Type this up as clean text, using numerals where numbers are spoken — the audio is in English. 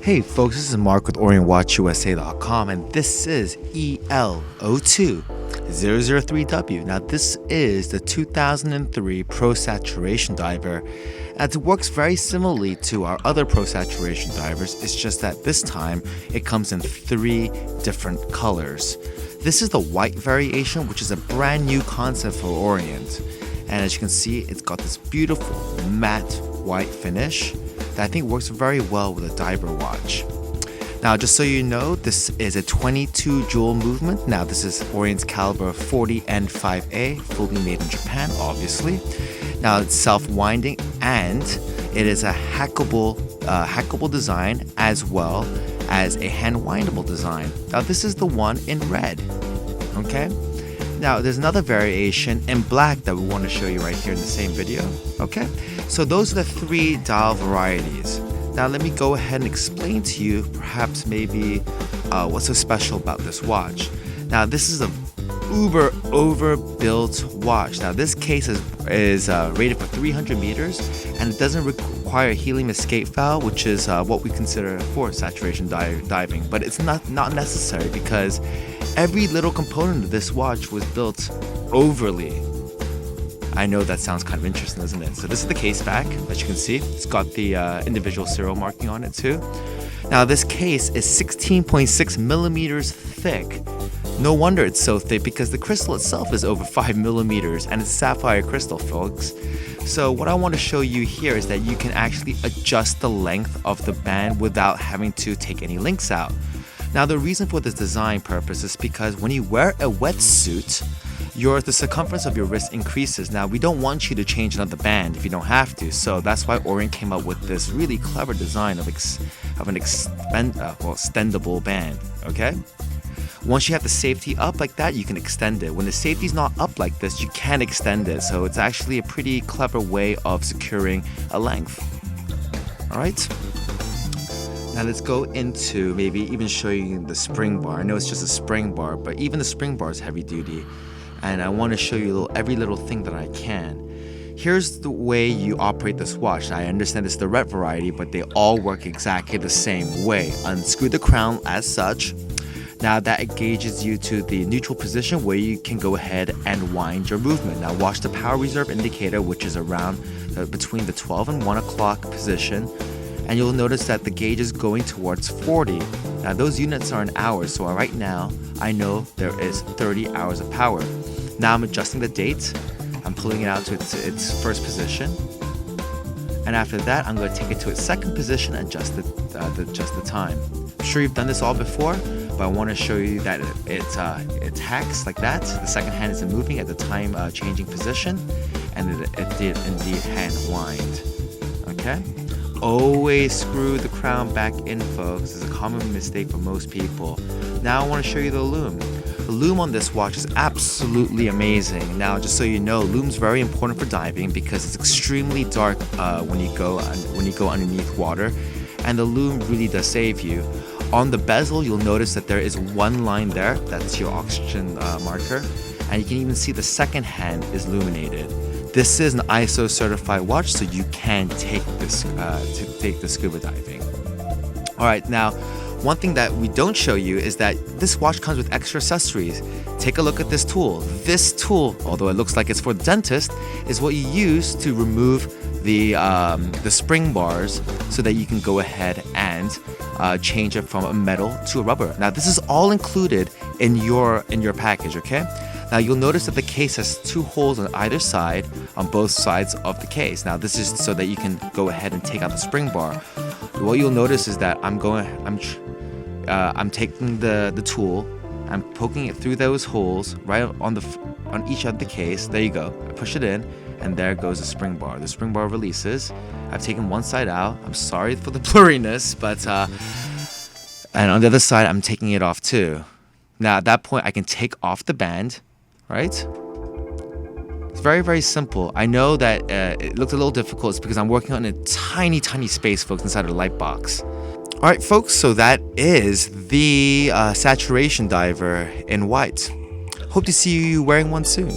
Hey folks, this is Mark with OrientWatchUSA.com, and this is EL02003W. Now this is the 2003 Pro Saturation Diver, and it works very similarly to our other Pro Saturation Divers. It's just that this time it comes in 3 different colors. This is the white variation, which is a brand new concept for Orient. And as you can see, it's got this beautiful matte white finish that I think works very well with a diver watch. Now, just so you know, this is a 22 jewel movement. Now, this is Orient's caliber 40N5A, fully made in Japan, obviously. Now, it's self-winding and it is a hackable design as well as a hand-windable design. Now, this is the one in red, okay? Now, there's another variation in black that we want to show you right here in the same video, okay? So those are the 3 dial varieties. Now, let me go ahead and explain to you perhaps maybe what's so special about this watch. Now, this is a uber overbuilt watch. Now, this case is rated for 300 meters, and it doesn't require a helium escape valve, which is what we consider for saturation diving. But it's not necessary because every little component of this watch was built overly. I know that sounds kind of interesting, doesn't it? So this is the case back, as you can see. It's got the individual serial marking on it too. Now this case is 16.6 millimeters thick. No wonder it's so thick because the crystal itself is over 5 millimeters and it's sapphire crystal, folks. So what I want to show you here is that you can actually adjust the length of the band without having to take any links out. Now the reason for this design purpose is because when you wear a wetsuit, the circumference of your wrist increases. Now we don't want you to change another band if you don't have to, so that's why Orient came up with this really clever design of an extendable band, okay? Once you have the safety up like that, you can extend it. When the safety's not up like this, you can't extend it, so it's actually a pretty clever way of securing a length. Alright? Now let's go into maybe even showing you the spring bar. I know it's just a spring bar, but even the spring bar is heavy duty. And I want to show you every little thing that I can. Here's the way you operate this watch. I understand it's the red variety, but they all work exactly the same way. Unscrew the crown as such. Now that engages you to the neutral position where you can go ahead and wind your movement. Now watch the power reserve indicator, which is around between the 12 and 1 o'clock position. And you'll notice that the gauge is going towards 40. Now those units are in hours, so right now I know there is 30 hours of power. Now I'm adjusting the date. I'm pulling it out to its first position. And after that, I'm going to take it to its second position and adjust the time. I'm sure you've done this all before, but I want to show you that it hacks like that. The second hand isn't moving at the time changing position, and it did indeed hand wind. Okay? Always screw the crown back in, folks. It's a common mistake for most people. Now I want to show you the lume. The lume on this watch is absolutely amazing. Now, just so you know, lume's very important for diving because it's extremely dark when you go underneath water, and the lume really does save you. On the bezel, you'll notice that there is one line there. That's your oxygen marker, and you can even see the second hand is illuminated. This is an ISO certified watch, so you can take this to take the scuba diving. All right, now one thing that we don't show you is that this watch comes with extra accessories. Take a look at this tool. This tool, although it looks like it's for the dentist, is what you use to remove the spring bars so that you can go ahead and change it from a metal to a rubber. Now this is all included in your package, okay? Now you'll notice that the case has 2 holes on either side, on both sides of the case. Now this is so that you can go ahead and take out the spring bar. What you'll notice is that I'm taking the tool, I'm poking it through those holes right on each of the case. There you go. I push it in, and there goes the spring bar. The spring bar releases. I've taken one side out. I'm sorry for the blurriness, but and on the other side, I'm taking it off too. Now at that point, I can take off the band, right? It's very, very simple. I know that it looked a little difficult. It's because I'm working on a tiny, tiny space, folks, inside of the light box. All right, folks, so that is the saturation diver in white. Hope to see you wearing one soon.